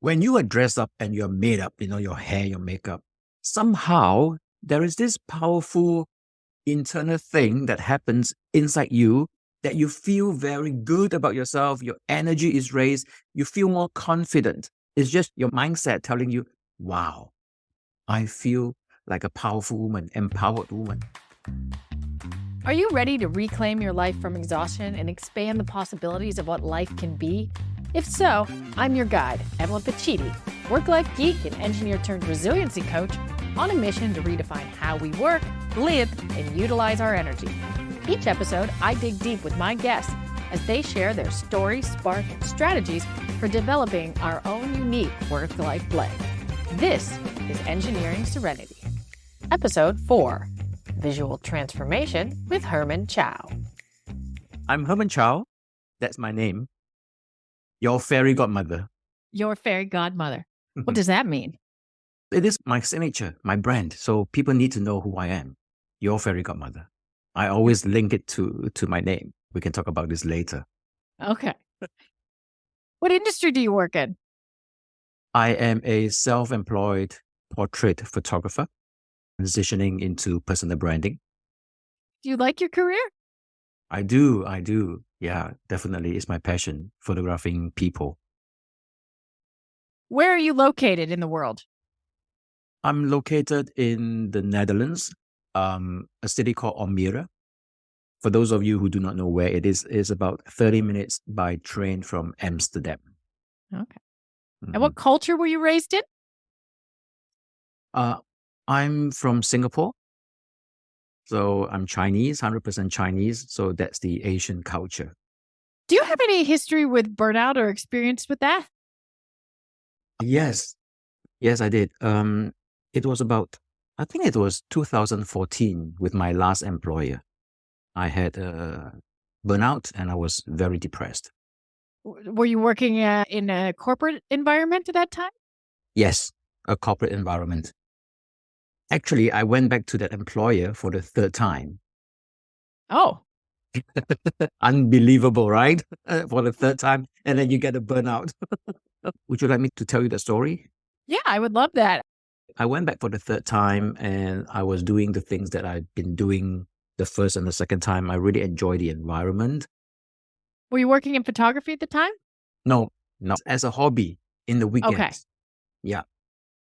When you are dressed up and you're made up, your hair, your makeup, somehow there is this powerful internal thing that happens inside you that you feel very good about yourself. Your energy is raised. You feel more confident. It's just your mindset telling you, wow, I feel like a powerful woman, empowered woman. Are you ready to reclaim your life from exhaustion and expand the possibilities of what life can be? If so, I'm your guide, Evelyn.Energy, work-life geek and engineer-turned-resiliency coach on a mission to redefine how we work, live, and utilize our energy. Each episode, I dig deep with my guests as they share their story, spark, and strategies for developing our own unique work-life blend. This is Engineering Serenity. Episode 4, Visual Transformation with Herman Chow. I'm Herman Chow. That's my name. Your fairy godmother. Your fairy godmother. What does that mean? It is my signature, my brand. So people need to know who I am. Your fairy godmother. I always link it to my name. We can talk about this later. Okay. What industry do you work in? I am a self-employed portrait photographer, transitioning into personal branding. Do you like your career? I do. Yeah, definitely. It's my passion, photographing people. Where are you located in the world? I'm located in the Netherlands, a city called Almere. For those of you who do not know where it is about 30 minutes by train from Amsterdam. Okay. Mm-hmm. And what culture were you raised in? I'm from Singapore. So I'm Chinese, 100% Chinese. So that's the Asian culture. Do you have any history with burnout or experience with that? Yes, I did. It was I think it was 2014 with my last employer. I had burnout and I was very depressed. Were you working in a corporate environment at that time? Yes, a corporate environment. Actually, I went back to that employer for the third time. Oh. Unbelievable, right? For the third time, and then you get a burnout. Would you like me to tell you the story? Yeah, I would love that. I went back for the third time and I was doing the things that I'd been doing the first and the second time. I really enjoyed the environment. Were you working in photography at the time? No, as a hobby in the weekends. Okay. Yeah.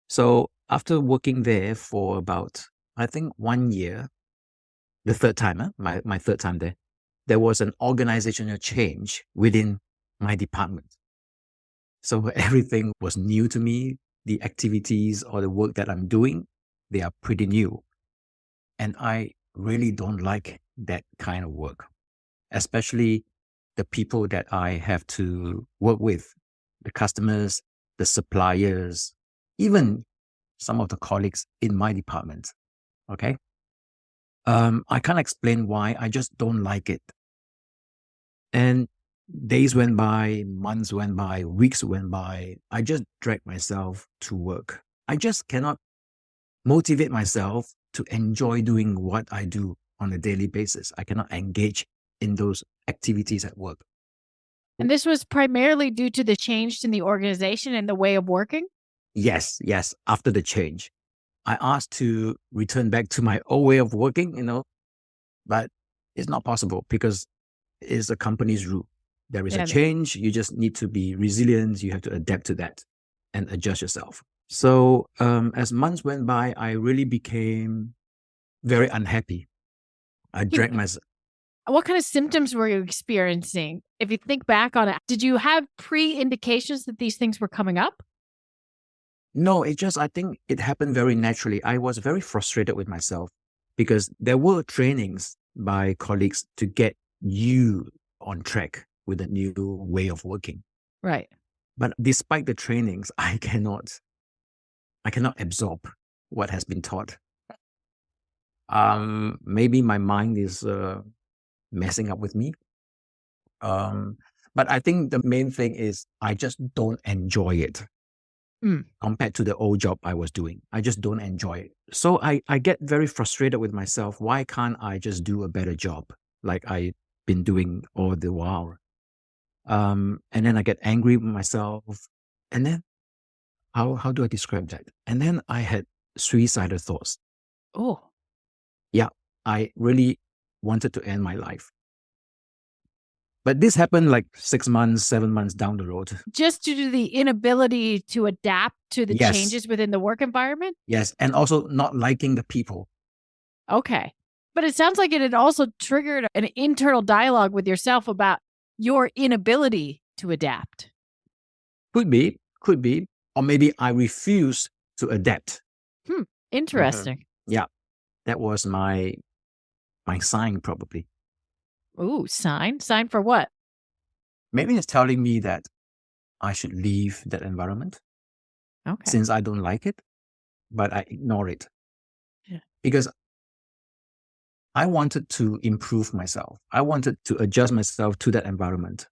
So after working there for about, I think 1 year, the third time, my third time there was an organizational change within my department. So everything was new to me. The activities or the work that I'm doing, they are pretty new. And I really don't like that kind of work, especially the people that I have to work with, the customers, the suppliers, even some of the colleagues in my department. Okay. I can't explain why. I just don't like it. And days went by, months went by, weeks went by. I just dragged myself to work. I just cannot motivate myself to enjoy doing what I do on a daily basis. I cannot engage in those activities at work. And this was primarily due to the change in the organization and the way of working? Yes. After the change, I asked to return back to my old way of working, but it's not possible because it's a company's rule. There is a change. You just need to be resilient. You have to adapt to that and adjust yourself. So as months went by, I really became very unhappy. I dragged myself. What kind of symptoms were you experiencing? If you think back on it, did you have pre-indications that these things were coming up? No, I think it happened very naturally. I was very frustrated with myself because there were trainings by colleagues to get you on track with a new way of working. Right. But despite the trainings, I cannot absorb what has been taught. Maybe my mind is messing up with me. But I think the main thing is I just don't enjoy it. Compared to the old job I was doing. I just don't enjoy it. So I get very frustrated with myself. Why can't I just do a better job like I've been doing all the while? And then I get angry with myself. And then how do I describe that? And then I had suicidal thoughts. Oh, Yeah, I really wanted to end my life. But this happened like 6 months, 7 months down the road. just due to the inability to adapt to the Yes. changes within the work environment? Yes. And also not liking the people. Okay. But it sounds like it had also triggered an internal dialogue with yourself about your inability to adapt. Could be. Or maybe I refuse to adapt. Interesting. Yeah. That was my sign, probably. Ooh, sign? Sign for what? Maybe it's telling me that I should leave that environment Okay. since I don't like it, but I ignore it. Yeah. Because I wanted to improve myself. I wanted to adjust myself to that environment,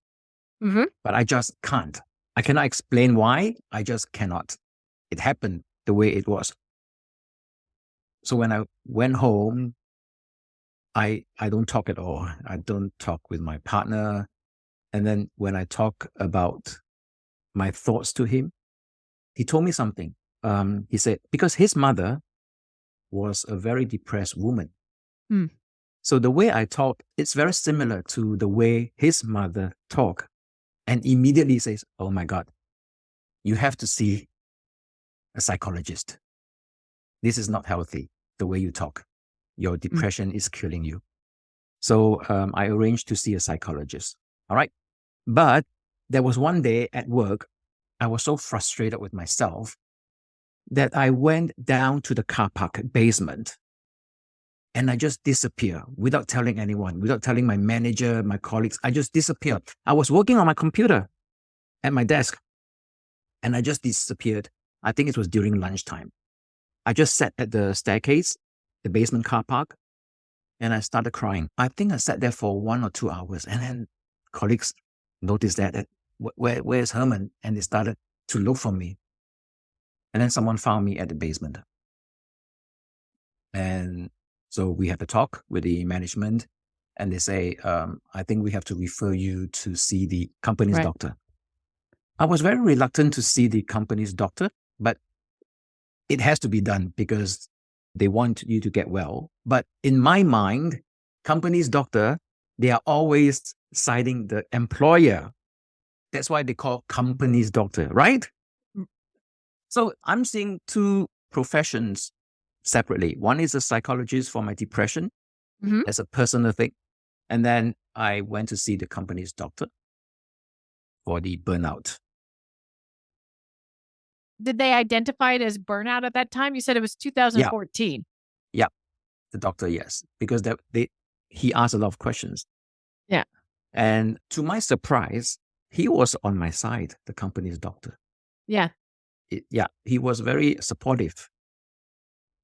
Mm-hmm. but I just can't. I cannot explain why. I just cannot. It happened the way it was. So when I went home, I don't talk at all. I don't talk with my partner. And then when I talk about my thoughts to him, he told me something. He said, because his mother was a very depressed woman. Mm. So the way I talk, it's very similar to the way his mother talked. And immediately says, oh my God, you have to see a psychologist. This is not healthy, the way you talk. Your depression is killing you. So I arranged to see a psychologist. All right. But there was one day at work, I was so frustrated with myself that I went down to the car park basement and I just disappeared without telling anyone, without telling my manager, my colleagues. I just disappeared. I was working on my computer at my desk and I just disappeared. I think it was during lunchtime. I just sat at the staircase, the basement car park, and I started crying. I think I sat there for 1 or 2 hours and then colleagues noticed that where's Herman? And they started to look for me. And then someone found me at the basement. And so we had a talk with the management and they say, I think we have to refer you to see the company's doctor. I was very reluctant to see the company's doctor, but it has to be done because they want you to get well. But in my mind, company's doctor, they are always citing the employer. That's why they call company's doctor, right? So I'm seeing two professions separately. One is a psychologist for my depression. As a personal thing. And then I went to see the company's doctor for the burnout. Did they identify it as burnout at that time? You said it was 2014. Yeah, the doctor, yes. Because he asked a lot of questions. Yeah. And to my surprise, he was on my side, the company's doctor. Yeah. He was very supportive.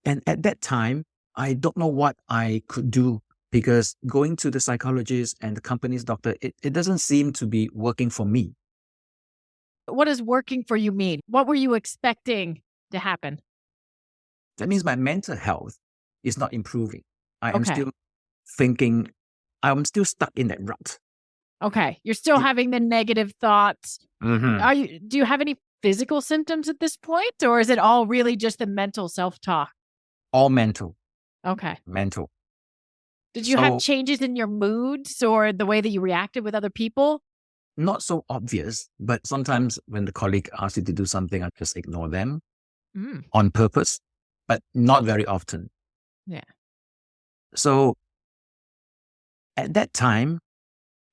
And at that time, I don't know what I could do because going to the psychologist and the company's doctor, it doesn't seem to be working for me. What does working for you mean? What were you expecting to happen? That means my mental health is not improving. I am Okay. still thinking, I'm still stuck in that rut. Okay. You're still having the negative thoughts. Mm-hmm. Do you have any physical symptoms at this point, or is it all really just the mental self-talk? All mental. Okay. Mental. Did you have changes in your moods or the way that you reacted with other people? Not so obvious, but sometimes when the colleague asks you to do something, I just ignore them on purpose, but not very often. Yeah. So at that time,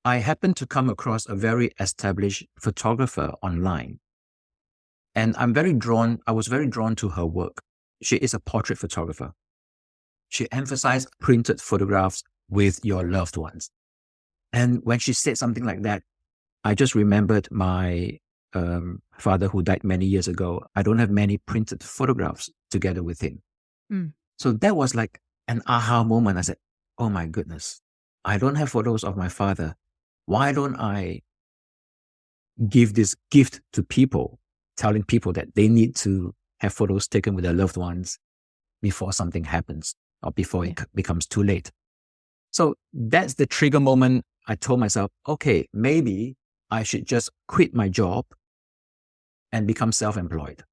I happened to come across a very established photographer online. And I was very drawn to her work. She is a portrait photographer. She emphasized printed photographs with your loved ones. And when she said something like that, I just remembered my father who died many years ago. I don't have many printed photographs together with him. So that was like an aha moment. I said, oh my goodness, I don't have photos of my father. Why don't I give this gift to people, telling people that they need to have photos taken with their loved ones before something happens or before it becomes too late. So that's the trigger moment. I told myself, okay, maybe I should just quit my job and become self-employed.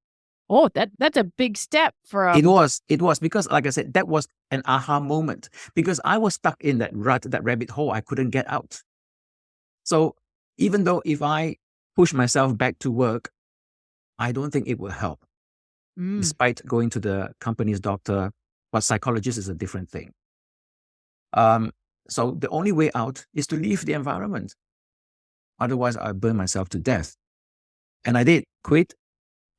Oh, that's a big step It from. was because, like I said, that was an aha moment because I was stuck in that rut, that rabbit hole. I couldn't get out. So even though if I push myself back to work, I don't think it will help, Mm. despite going to the company's doctor. But psychologist is a different thing. Um, so the only way out is to leave the environment. Otherwise, I burn myself to death. And I did quit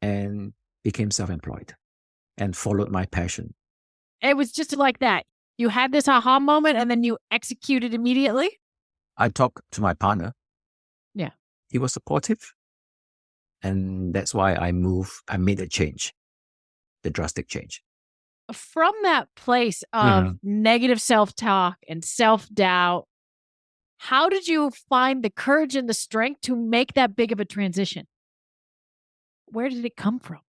and became self-employed and followed my passion. It was just like that. You had this aha moment and then you executed immediately? I talked to my partner. Yeah. He was supportive. And that's why I made a change, the drastic change. From that place of negative self-talk and self-doubt, how did you find the courage and the strength to make that big of a transition? Where did it come from?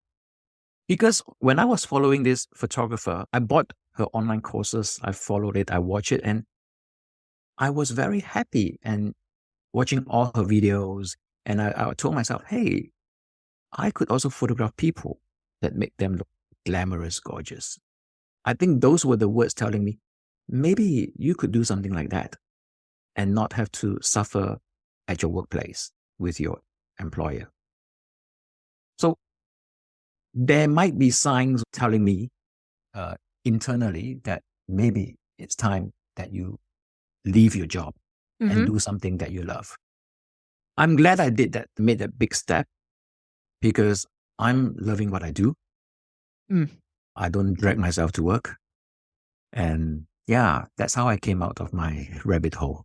Because when I was following this photographer, I bought her online courses. I followed it, I watched it, and I was very happy and watching all her videos. And I told myself, hey, I could also photograph people that make them look glamorous, gorgeous. I think those were the words telling me, maybe you could do something like that and not have to suffer at your workplace with your employer. So there might be signs telling me internally that maybe it's time that you leave your job and do something that you love. I'm glad I did that, made that big step, because I'm loving what I do. I don't drag myself to work. And yeah, that's how I came out of my rabbit hole.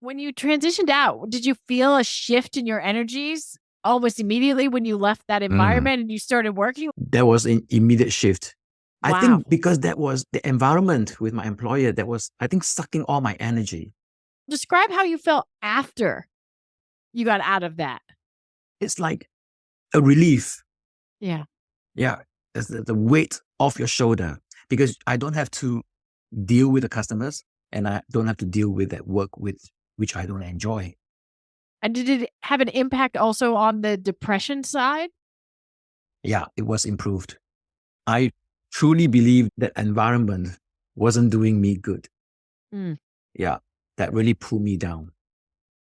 When you transitioned out, did you feel a shift in your energies almost immediately when you left that environment and you started working? There was an immediate shift. I Wow. think because that was the environment with my employer that was, I think, sucking all my energy. Describe how you felt after you got out of that. It's like a relief. Yeah. Yeah. It's the weight off your shoulder because I don't have to deal with the customers and I don't have to deal with that work which I don't enjoy. And did it have an impact also on the depression side? Yeah, it was improved. I truly believe that environment wasn't doing me good. Yeah, that really pulled me down.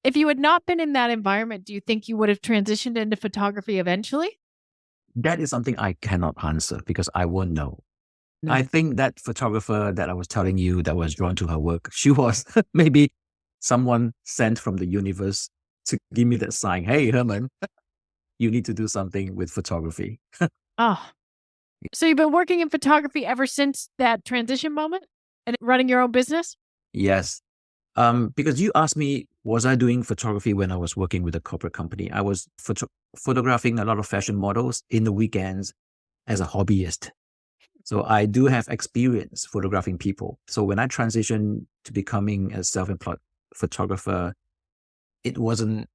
If you had not been in that environment, do you think you would have transitioned into photography eventually? That is something I cannot answer because I won't know. No. I think that photographer that I was telling you that was drawn to her work, she was maybe someone sent from the universe to give me that sign. Hey, Herman, you need to do something with photography. Oh, so you've been working in photography ever since that transition moment and running your own business? Yes. Because you asked me, was I doing photography when I was working with a corporate company? I was photographing a lot of fashion models in the weekends as a hobbyist. So I do have experience photographing people. So when I transitioned to becoming a self-employed photographer, it wasn't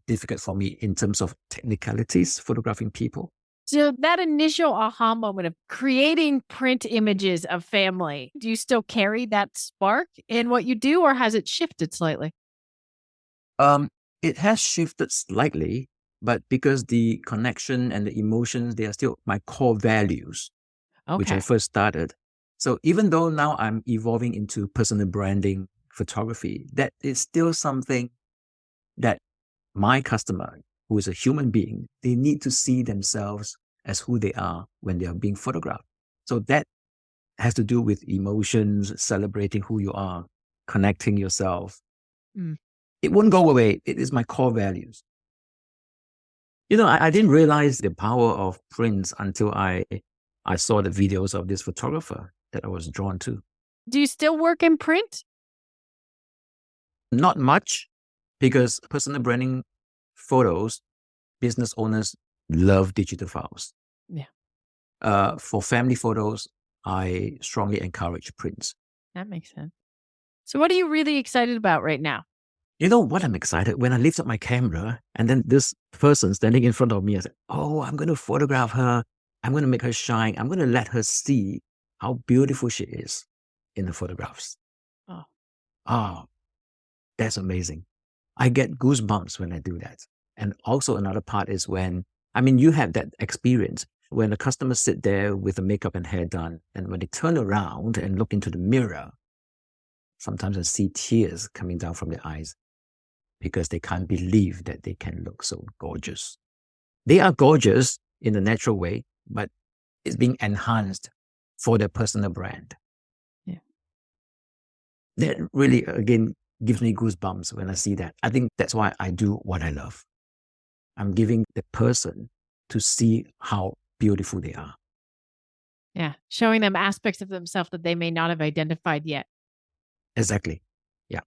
difficult for me in terms of technicalities, photographing people. So that initial aha moment of creating print images of family, do you still carry that spark in what you do or has it shifted slightly? It has shifted slightly, but because the connection and the emotions, they are still my core values, which I first started. So even though now I'm evolving into personal branding photography, that is still something that my customer, who is a human being, they need to see themselves as who they are when they are being photographed. So that has to do with emotions, celebrating who you are, connecting yourself. It won't go away. It is my core values. You know, I didn't realize the power of prints until I saw the videos of this photographer that I was drawn to. Do you still work in print? Not much, because personal branding photos, business owners love digital files. Yeah. For family photos, I strongly encourage prints. That makes sense. So what are you really excited about right now? You know what I'm excited when I lift up my camera and then this person standing in front of me, I said, oh, I'm going to photograph her. I'm going to make her shine. I'm going to let her see how beautiful she is in the photographs. Oh, that's amazing. I get goosebumps when I do that. And also another part is when, I mean, you have that experience When the customers sit there with the makeup and hair done, and when they turn around and look into the mirror, sometimes I see tears coming down from their eyes because they can't believe that they can look so gorgeous. They are gorgeous in a natural way, but it's being enhanced for their personal brand. Yeah. That really, again, gives me goosebumps when I see that. I think that's why I do what I love. I'm giving the person to see how beautiful they are. Yeah. Showing them aspects of themselves that they may not have identified yet. Exactly. Yeah.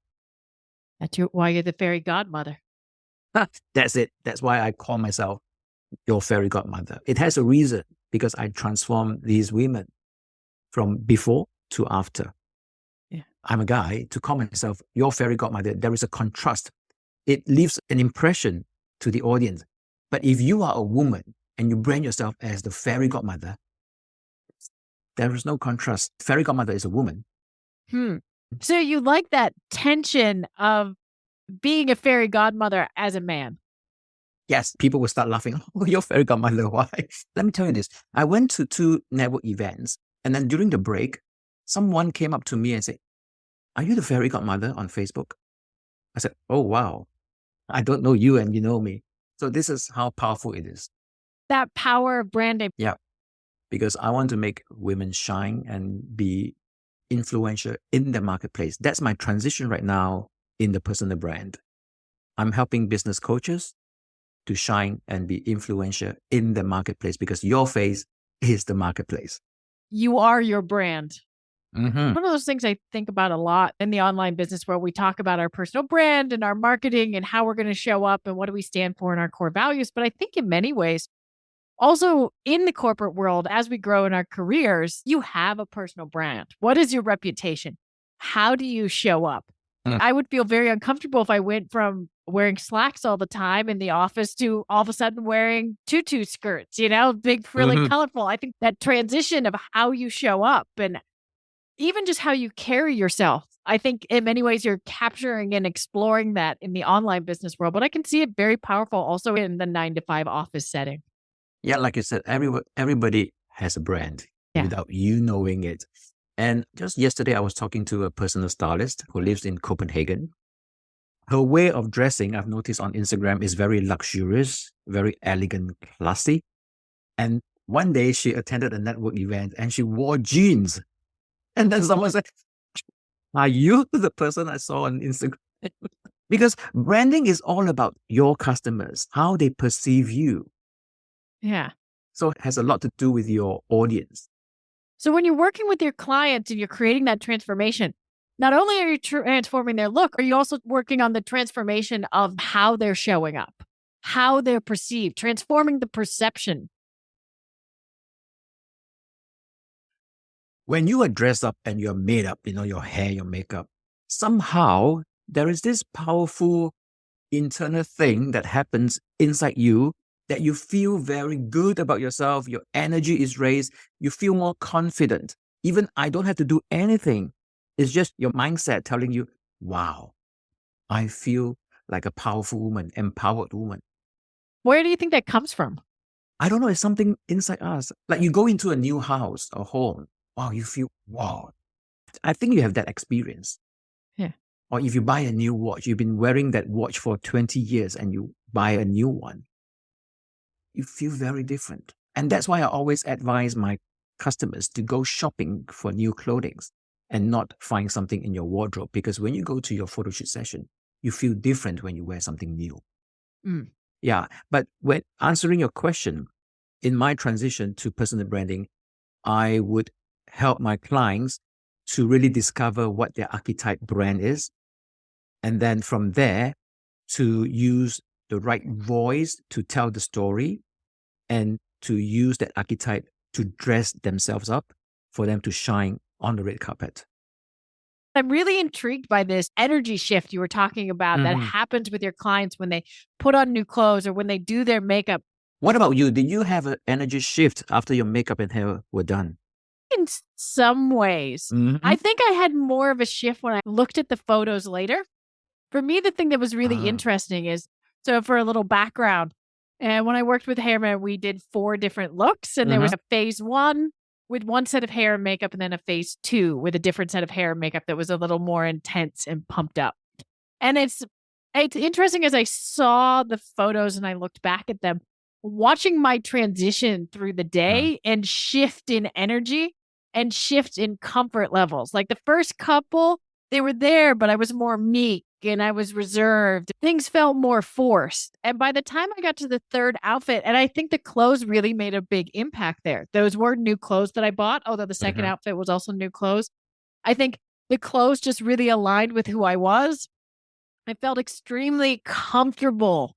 That's why you're the fairy godmother. That's it. That's why I call myself your fairy godmother. It has a reason, because I transform these women from before to after. Yeah. I'm a guy. To call myself your fairy godmother, there is a contrast. It leaves an impression to the audience. But if you are a woman and you brand yourself as the fairy godmother, there is no contrast. Fairy godmother is a woman. So you like that tension of being a fairy godmother as a man? Yes, people will start laughing. Oh, you're fairy godmother. Why? Let me tell you this. I went to 2 network events, and then during the break, someone came up to me and said, "Are you the fairy godmother on Facebook?" I said, "Oh, wow. I don't know you and you know me." So this is how powerful it is. That power of branding. Yeah. Because I want to make women shine and be influential in the marketplace. That's my transition right now in the personal brand. I'm helping business coaches to shine and be influential in the marketplace, because your face is the marketplace. You are your brand. Mm-hmm. One of those things I think about a lot in the online business, where we talk about our personal brand and our marketing and how we're going to show up and what do we stand for and our core values. But I think in many ways, also in the corporate world, as we grow in our careers, you have a personal brand. What is your reputation? How do you show up? I would feel very uncomfortable if I went from wearing slacks all the time in the office to all of a sudden wearing tutu skirts, big, frilly, colorful. I think that transition of how you show up and even just how you carry yourself, I think in many ways you're capturing and exploring that in the online business world. But I can see it very powerful also in the 9-to-5 office setting. Yeah, like you said, everybody has a brand without you knowing it. And just yesterday, I was talking to a personal stylist who lives in Copenhagen. Her way of dressing, I've noticed on Instagram, is very luxurious, very elegant, classy. And one day she attended a network event and she wore jeans. And then someone said, "Are you the person I saw on Instagram?" Because branding is all about your customers, how they perceive you. Yeah. So it has a lot to do with your audience. So when you're working with your clients and you're creating that transformation, not only are you transforming their look, are you also working on the transformation of how they're showing up, how they're perceived, transforming the perception? When you are dressed up and you're made up, your hair, your makeup, somehow there is this powerful internal thing that happens inside you that you feel very good about yourself. Your energy is raised. You feel more confident. Even I don't have to do anything. It's just your mindset telling you, wow, I feel like a powerful woman, empowered woman. Where do you think that comes from? I don't know. It's something inside us. Like you go into a new house or home. Wow, you feel, wow. I think you have that experience. Yeah. Or if you buy a new watch, you've been wearing that watch for 20 years and you buy a new one, you feel very different. And that's why I always advise my customers to go shopping for new clothing and not find something in your wardrobe. Because when you go to your photo shoot session, you feel different when you wear something new. Yeah. But when answering your question, in my transition to personal branding, I would help my clients to really discover what their archetype brand is. And then from there, to use the right voice to tell the story and to use that archetype to dress themselves up for them to shine on the red carpet. I'm really intrigued by this energy shift you were talking about that happens with your clients when they put on new clothes or when they do their makeup. What about you? Did you have an energy shift after your makeup and hair were done? In some ways. I think I had more of a shift when I looked at the photos later. For me, the thing that was really interesting is, so for a little background, And when I worked with Herman, we did 4 different looks, and there was a phase 1 with one set of hair and makeup, and then a phase 2 with a different set of hair and makeup that was a little more intense and pumped up. And it's interesting as I saw the photos and I looked back at them, watching my transition through the day and shift in energy and shift in comfort levels. Like the first couple, they were there, but I was more meek and I was reserved. Things felt more forced. And by the time I got to the third outfit, and I think the clothes really made a big impact there. Those were new clothes that I bought, although the second outfit was also new clothes. I think the clothes just really aligned with who I was. I felt extremely comfortable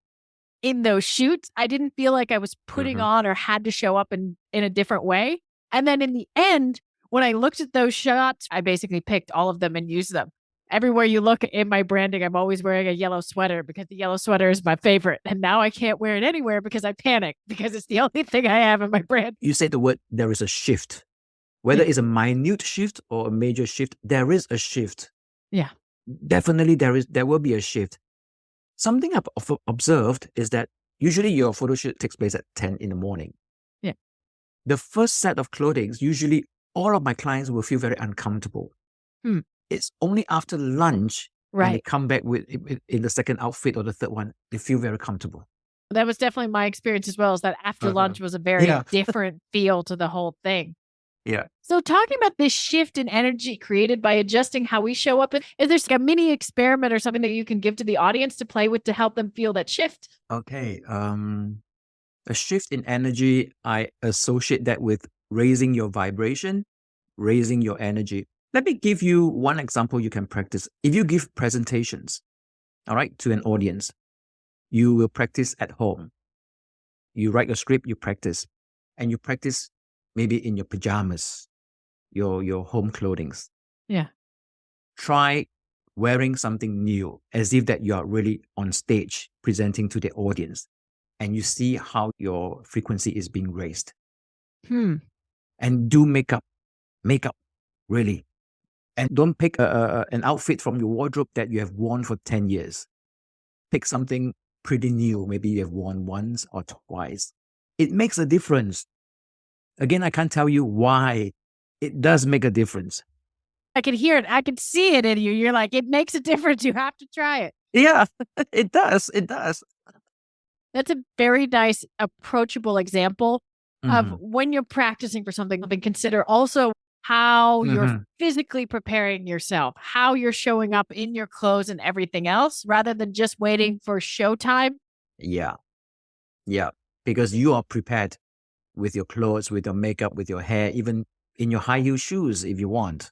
in those shoots. I didn't feel like I was putting on or had to show up in a different way. And then in the end, when I looked at those shots, I basically picked all of them and used them. Everywhere you look in my branding, I'm always wearing a yellow sweater because the yellow sweater is my favorite. And now I can't wear it anywhere because I panic because it's the only thing I have in my brand. You say the word, there is a shift. Whether it's a minute shift or a major shift, there is a shift. Yeah. Definitely there will be a shift. Something I've observed is that usually your photo shoot takes place at 10 in the morning. Yeah. The first set of clothing, usually all of my clients will feel very uncomfortable. It's only after lunch when they come back with in the second outfit or the third one, they feel very comfortable. That was definitely my experience as well, is that after lunch was a very different feel to the whole thing. Yeah. So talking about this shift in energy created by adjusting how we show up, is there a mini experiment or something that you can give to the audience to play with to help them feel that shift? Okay. A shift in energy, I associate that with raising your vibration, raising your energy. Let me give you one example you can practice. If you give presentations, all right, to an audience, you will practice at home. You write a script, you practice, and you practice maybe in your pajamas, your home clothing. Yeah. Try wearing something new as if that you are really on stage presenting to the audience, and you see how your frequency is being raised. And do makeup, really. And don't pick an outfit from your wardrobe that you have worn for 10 years. Pick something pretty new, maybe you have worn once or twice. It makes a difference. Again, I can't tell you why. It does make a difference. I can hear it. I can see it in you. You're like, it makes a difference. You have to try it. Yeah, it does. It does. That's a very nice, approachable example of when you're practicing for something. Consider also how you're physically preparing yourself, how you're showing up in your clothes and everything else, rather than just waiting for showtime. Yeah. Yeah. Because you are prepared with your clothes, with your makeup, with your hair, even in your high heel shoes if you want.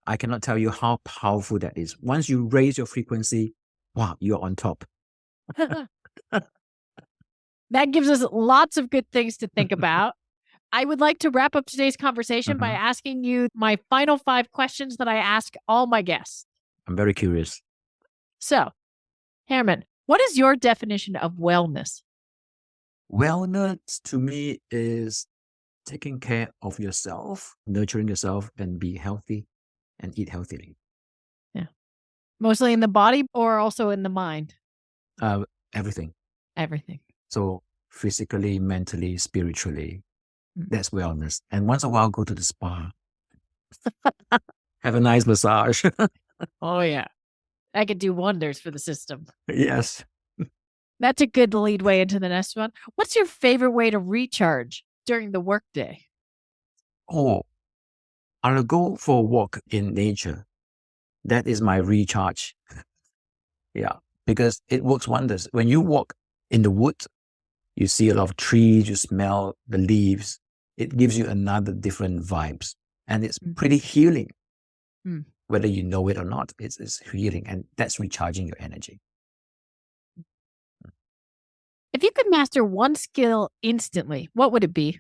I cannot tell you how powerful that is. Once you raise your frequency, wow, you're on top. That gives us lots of good things to think about. I would like to wrap up today's conversation by asking you my final 5 questions that I ask all my guests. I'm very curious. So, Herman, what is your definition of wellness? Wellness to me is taking care of yourself, nurturing yourself, and be healthy and eat healthily. Yeah. Mostly in the body or also in the mind? Everything. Everything. So physically, mentally, spiritually, that's wellness. And once in a while, go to the spa. Have a nice massage. Oh, yeah. That could do wonders for the system. Yes. That's a good lead way into the next one. What's your favorite way to recharge during the workday? Oh, I'll go for a walk in nature. That is my recharge. Yeah, because it works wonders. When you walk in the woods, you see a lot of trees, you smell the leaves. It gives you another different vibes. And it's pretty healing. Whether you know it or not, it's healing. And that's recharging your energy. If you could master one skill instantly, what would it be?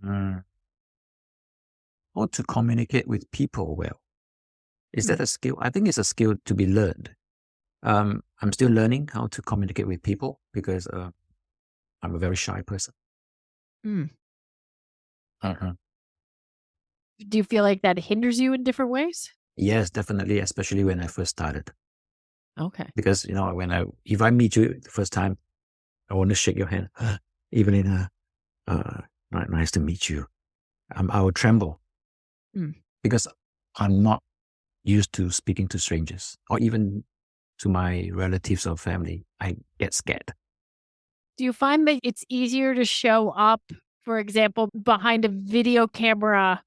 How to communicate with people well. Is that a skill? I think it's a skill to be learned. I'm still learning how to communicate with people because I'm a very shy person. Do you feel like that hinders you in different ways? Yes, definitely, especially when I first started. Okay. Because, if I meet you the first time, I want to shake your hand. Evelyn, nice to meet you. I will tremble because I'm not used to speaking to strangers or even to my relatives or family. I get scared. Do you find that it's easier to show up, for example, behind a video camera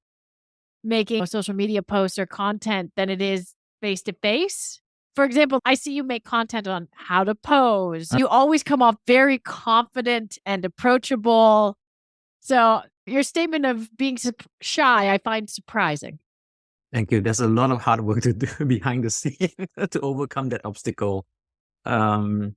making a social media post or content than it is face to face? For example, I see you make content on how to pose. You always come off very confident and approachable. So your statement of being shy, I find surprising. Thank you. There's a lot of hard work to do behind the scene to overcome that obstacle. Of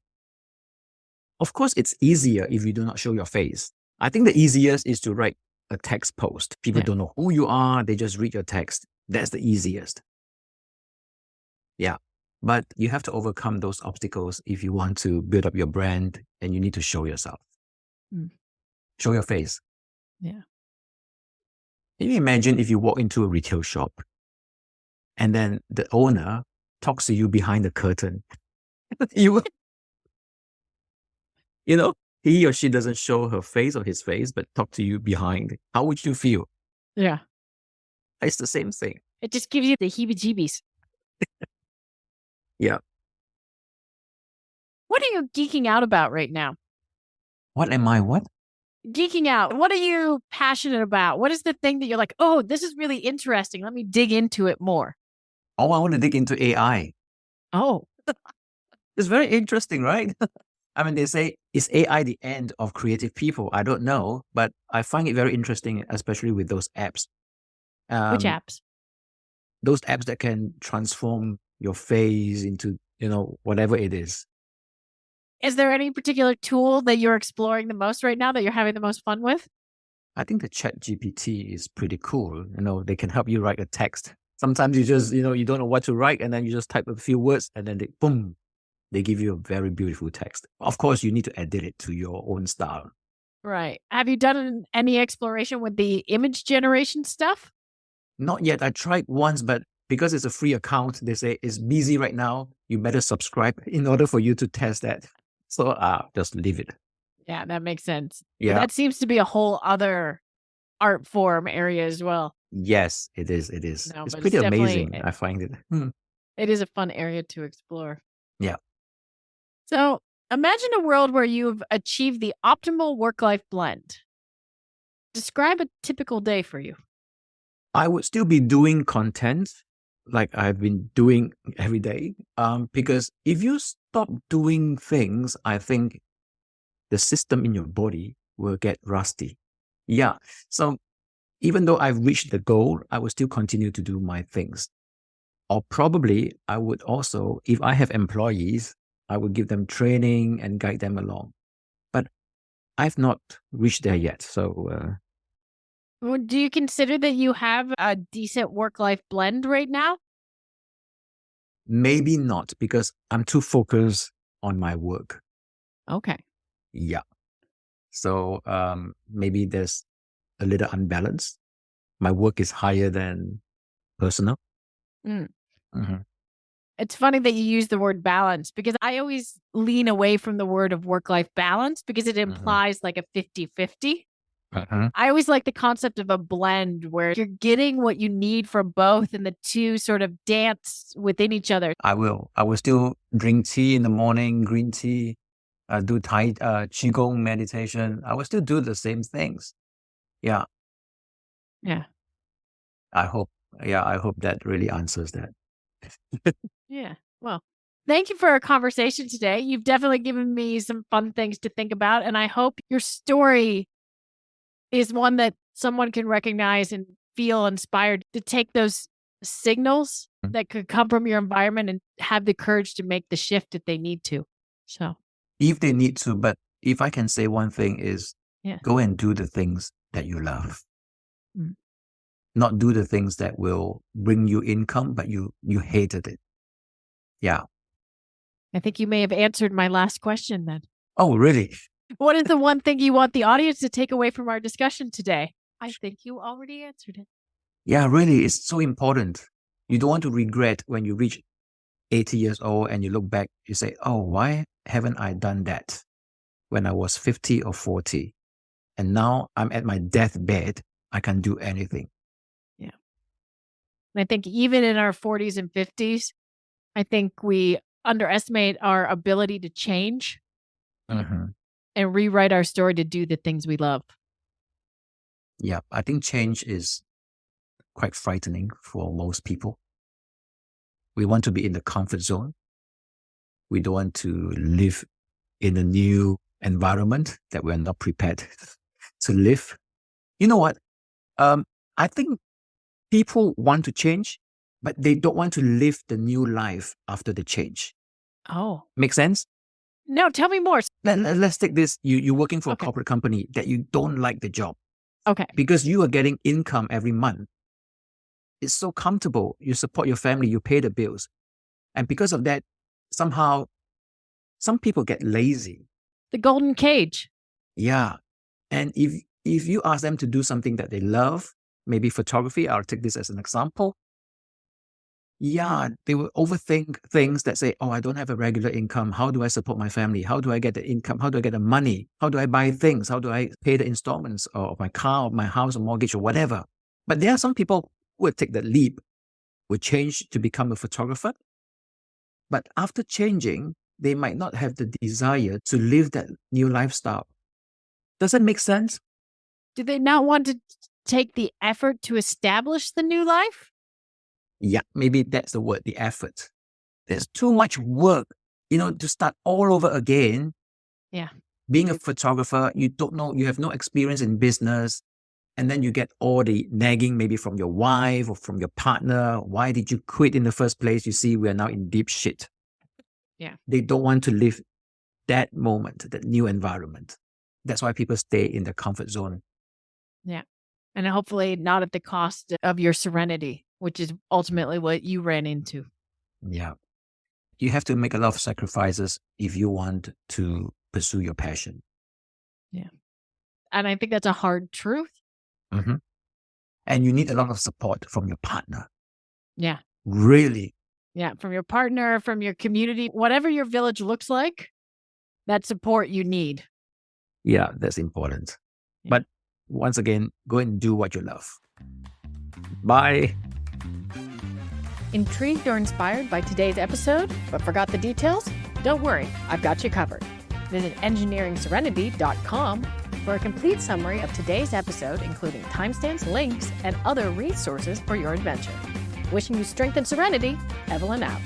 course, it's easier if you do not show your face. I think the easiest is to write a text post. People don't know who you are. They just read your text. That's the easiest. Yeah. But you have to overcome those obstacles if you want to build up your brand, and you need to show yourself. Show your face. Yeah. Can you imagine if you walk into a retail shop and then the owner talks to you behind the curtain? You know, he or she doesn't show her face or his face, but talk to you behind. How would you feel? Yeah. It's the same thing. It just gives you the heebie-jeebies. Yeah. What are you geeking out about right now? What? Geeking out. What are you passionate about? What is the thing that you're like, oh, this is really interesting. Let me dig into it more. Oh, I want to dig into AI. Oh. It's very interesting, right? I mean, they say, is AI the end of creative people? I don't know, but I find it very interesting, especially with those apps. Which apps? Those apps that can transform your face into, whatever it is. Is there any particular tool that you're exploring the most right now that you're having the most fun with? I think the ChatGPT is pretty cool. They can help you write a text. Sometimes you just, you don't know what to write, and then you just type a few words, and then they give you a very beautiful text. Of course, you need to edit it to your own style. Right. Have you done any exploration with the image generation stuff? Not yet. I tried once, but because it's a free account, they say it's busy right now. You better subscribe in order for you to test that. So just leave it. Yeah, that makes sense. Yeah. But that seems to be a whole other art form area as well. Yes, it is. It is. No, it's but pretty it's amazing. I find it. It is a fun area to explore. Yeah. So imagine a world where you've achieved the optimal work-life blend. Describe a typical day for you. I would still be doing content like I've been doing every day. Because if you stop doing things, I think the system in your body will get rusty. Yeah. So even though I've reached the goal, I will still continue to do my things. Or probably I would also, if I have employees, I would give them training and guide them along. But I've not reached there yet. So Do you consider that you have a decent work-life blend right now? maybe not, because I'm too focused on my work. Okay. Yeah. So maybe there's a little unbalance. My work is higher than personal. It's funny that you use the word balance, because I always lean away from the word of work-life balance because it implies like a 50-50. I always like the concept of a blend where you're getting what you need from both and the two sort of dance within each other. I will still drink tea in the morning, green tea, do Qigong meditation. I will still do the same things. Yeah. Yeah. I hope that really answers that. Yeah. Well, thank you for our conversation today. You've definitely given me some fun things to think about, and I hope your story is one that someone can recognize and feel inspired to take those signals that could come from your environment and have the courage to make the shift if they need to. So, if they need to, but if I can say one thing is, go and do the things that you love. Not do the things that will bring you income, but you hated it. Yeah. I think you may have answered my last question then. Oh, really? What is the one thing you want the audience to take away from our discussion today? I think you already answered it. Yeah, really, it's so important. You don't want to regret when you reach 80 years old and you look back, you say, oh, why haven't I done that? when I was 50 or 40. And now I'm at my deathbed. I can do anything. Yeah. And I think even in our 40s and 50s, I think we underestimate our ability to change Mhm. and rewrite our story to do the things we love. Yeah, I think change is quite frightening for most people. We want to be in the comfort zone. We don't want to live in a new environment that we're not prepared to live. You know what? I think people want to change, but they don't want to live the new life after the change. Oh, Make sense? no, tell me more. Let's take this. You're working for a Okay. corporate company that you don't like the job Okay. because you are getting income every month. It's so comfortable. You support your family, you pay the bills. And because of that, somehow, some people get lazy. The golden cage. Yeah. And if you ask them to do something that they love, maybe photography, I'll take this as an example. Yeah, they will overthink things that say, oh, I don't have a regular income. How do I support my family? How do I get the income? How do I get the money? How do I buy things? How do I pay the installments of my car, or my house, or mortgage, or whatever? But there are some people who would take that leap, would change to become a photographer. But after changing, they might not have the desire to live that new lifestyle. Does that make sense? Do they not want to take the effort to establish the new life? Yeah, maybe that's the word, the effort. There's too much work, to start all over again. Yeah. Being a photographer, you don't know, you have no experience in business. And then you get all the nagging maybe from your wife or from your partner. Why did you quit in the first place? You see, we are now in deep shit. Yeah. They don't want to live that moment, that new environment. That's why people stay in the comfort zone. Yeah. And hopefully not at the cost of your serenity, which is ultimately what you ran into. Yeah. You have to make a lot of sacrifices if you want to pursue your passion. Yeah. And I think that's a hard truth. Mm-hmm. And you need a lot of support from your partner. Yeah. Really. Yeah. From your partner, from your community, whatever your village looks like, that support you need. Yeah, that's important. Yeah. But once again, go and do what you love. Bye. Intrigued or inspired by today's episode, but forgot the details? Don't worry, I've got you covered. Visit engineeringserenity.com for a complete summary of today's episode, including timestamps, links, and other resources for your adventure. Wishing you strength and serenity, Evelyn out.